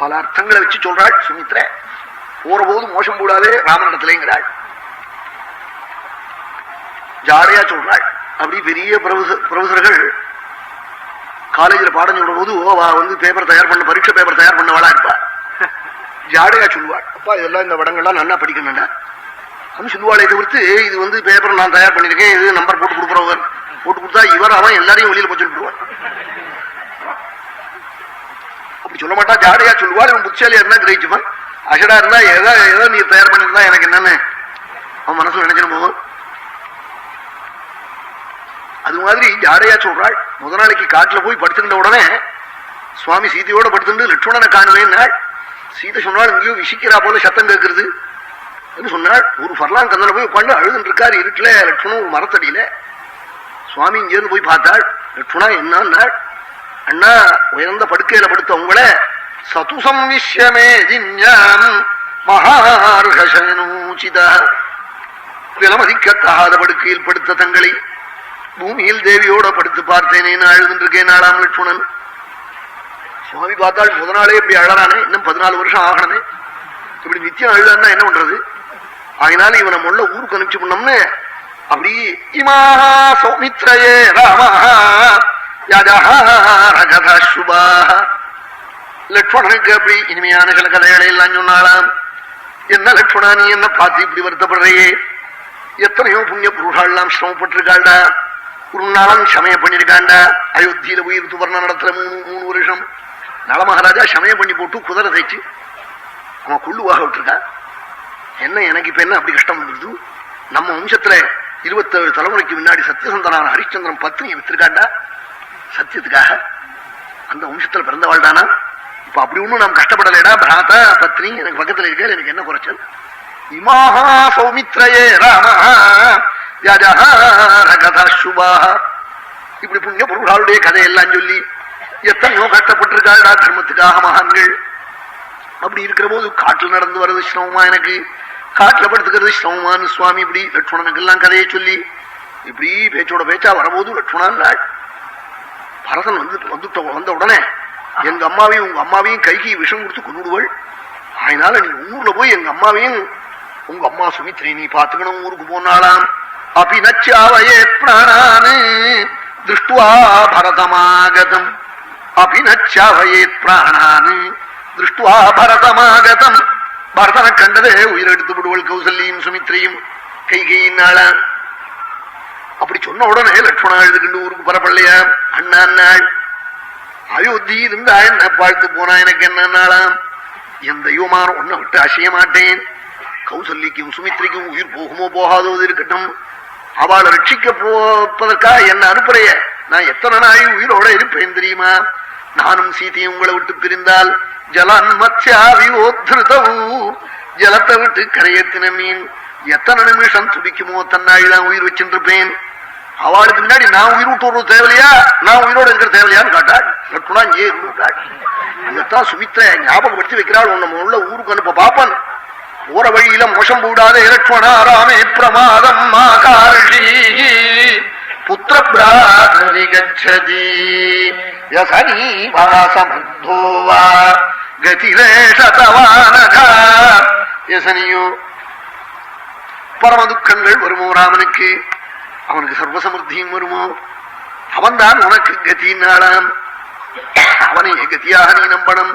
பல அர்த்தங்களை வச்சு சொல்றாள் சுமித்ர. போற போது மோசம் கூடாதே ராமனிடத்திலேங்கிறாள். ஜாடையா சொல்றாள். அப்படி பெரிய ப்ரொஃபசர்கள் காலேஜில் பாடம் சொல்ற போது வந்து பேப்பர் தயார் பண்ண பரீட்சை பேப்பர் தயார் பண்ணவாளா இருப்பா. ஜாடையா சொல்லுவாள், அப்பா இதெல்லாம் இந்த படங்கள்லாம் நல்லா படிக்கணும்டா அப்படின்னு சொல்லுவாளே தவிர்த்து இது வந்து பேப்பர் நான் தயார் பண்ணிருக்கேன், இது நம்பர் போட்டு கொடுக்குறவர் போட்டு கொடுத்தா இவர் அவன் எல்லாரையும் வெளியில போய் சொல்லிடுவான். அப்படி சொல்ல மாட்டா, ஜாடையா சொல்லுவாள். இவன் புத்திசாலியா இருந்தா கிரகிச்சுப்பான், அசடா இருந்தா ஏதோ நீ தயார் பண்ணிருந்தா எனக்கு என்னன்னு அவன் மனசுல நினைச்சிடும் போகும். அது மாதிரி ஜாடையா சொல்றாள். முத நாளைக்கு காட்டுல போய் படுத்துக்கிட்ட உடனே சுவாமி சீதையோட படுத்துட்டு லட்சுமணனை காணுவேன். சீதை சொன்னாள், இங்கேயும் விசிக்கிறா போல சத்தம் கேட்கறது சொன்னாள். ஒரு பர்லாங் கந்தல போய் உட்காந்து அழுதுன்னு இருக்காரு இருட்டுல லட்சுமணன் ஒரு மரத்தடியில. சுவாமி இங்கேருந்து போய் பார்த்தாள். லட்சுமணா என்னன்னாள், அண்ணா உயர்ந்த படுக்கையில படுத்த உங்களை சதுசம்விஷ்யமே ஜிஞ்ஞாம் மகார்ஹசனூசிதா விலமதிக்கத்தகாத படுக்கையில் படுத்த தங்களை பூமியில் தேவியோட படுத்து பார்த்தேனே அழுதுன்னு இருக்கேன் நாளாம் லட்சுமணன். சுவாமி பார்த்தாள், முத நாளே இப்படி அழறானே, இன்னும் 14 வருஷம் ஆகணுமே, இப்படி நித்தியம் அழுதான்னா என்ன பண்றது? அதனால இவனை முள்ள ஊருக்கு அனுப்பிச்சு பண்ணோம்னு அப்படி இமா சௌமித்ரயே ராமா சுபா லட்சுமணனுக்கு அப்படி இனிமையான சில கதைகளை எல்லாம் சொன்னாலாம். என்ன லட்சுமணா நீ என்ன பார்த்து இப்படி வருத்தப்படுறையே, எத்தனையோ புண்ணிய புருஷாலாம் சிரமப்பட்டிருக்காண்டா, ஒரு நாளும் சமயம் பண்ணிருக்காண்டா. அயோத்தியில போய் ருத்துவர்ண நடத்துல 3 வருஷம் நல மகாராஜா சமயம் பண்ணி போட்டு குதிரை தைச்சு அவன் கொள்ளுவாக விட்டுருக்கா. என்ன எனக்கு இப்ப என்ன அப்படி கஷ்டம் வந்துருது? நம்ம வம்சத்துல 27 தலைமுறைக்கு முன்னாடி சத்தியசந்தனான ஹரிச்சந்திரன் பத்னியை வித்திருக்காண்டா சத்தியத்துக்காக. அந்த வம்சத்துல பிறந்தவாள் தானா? இப்ப அப்படி ஒண்ணும் நாம் கஷ்டப்படலைடா. பிராத்தா பத்னி எனக்கு பக்கத்துல இருக்க, எனக்கு என்ன குறைச்சல்? இமாஹா சௌமித்ரயே ராமா சுபா இப்படி புண்ணிய பொருள்களுடைய கதையெல்லாம் சொல்லி எத்தனையோ கஷ்டப்பட்டிருக்காடா தர்மத்துக்காக மகான்கள். அப்படி இருக்கிற போது காட்டில் நடந்து வர்றது சிரமமா, எனக்கு காட்டில் படுத்துக்கிறது சிரமமானு சுவாமி இப்படி லட்சுமணனுக்கு எல்லாம் கதையை சொல்லி இப்படி பேச்சோட பேச்சா வரபோது லட்சுமணன் பரதன் வந்த உடனே எங்க அம்மாவையும் உங்க அம்மாவையும் கைக்கு விஷம் கொடுத்து கொண்டுடுவள். அதனால நீ ஊர்ல போய் எங்க அம்மாவையும் உங்க அம்மா சுமித்ரி நீ பாத்துக்கணும். ஊருக்கு போனாலாம். அபி நச்சாவயே பிராணானு திருஷ்டுவா பரதமாகதம் அபி நச்சாவயே பிராணானு திருஷ்டுவா பரதமாகதம் பரதனை கண்டதே உயிரெடுத்து விடுவள் கௌசல்யும் சுமித்ரியும் கைகையினால. அப்படி சொன்ன உடனே லட்சுமணா எழுதுகிண்டு ஊருக்கு பரப்பள்ளையா அண்ணாள் அயோத்தி இருந்தா என்ன வாழ்த்து போனா எனக்கு என்னன்னாலாம், என் தெய்வமான ஒன்ன விட்டு அசைய மாட்டேன். கௌசல்யக்கும் சுமித்ரிக்கும் உயிர் போகுமோ போகாதோ இருக்கட்டும், அவளை ரட்சிக்க போப்பதற்காக என்ன அனுப்புறைய நான் எத்தனை நாய் உயிரோட இருப்பேன் தெரியுமா? நானும் சீதையும் உங்களை விட்டு பிரிந்தால் ஜலன் மத்யாவியோத்ருதவு ஜலத்தை விட்டு கரையேத்தின மீன் எத்தனை நிமிஷம் துடிக்குமோ தன்னாயிதான் உயிர் வச்சுருப்பேன். அவளுக்கு முன்னாடி நான் உயிர் விட்டு வருவது தேவையா, நான் உயிரோடு இருக்கிற தேவையான்னு காட்டாள். லட்சுமணா ஏ இருந்தாள். இதைத்தான் சுமித்ர ஞாபகப்படுத்தி வைக்கிறாள். நம்ம உள்ள ஊருக்கு அனுப்ப பாப்பன். போற வழியில மோசம் போடாத லட்சுமணா ராமே பிரமாதம் மாகாரி புத்திர பிராதரி கச்சதி யசனி வாசமத்தோவா கதிரேஷதவானதா. யசனியோ பரம துக்கங்கள் வருமோ ராமனுக்கு, அவனுக்கு சர்வசமர்த்தியும் வருமோ, அவன்தான் உனக்கு கத்தினாளாம். அவனை கத்தியாக நீ நம்பணும்.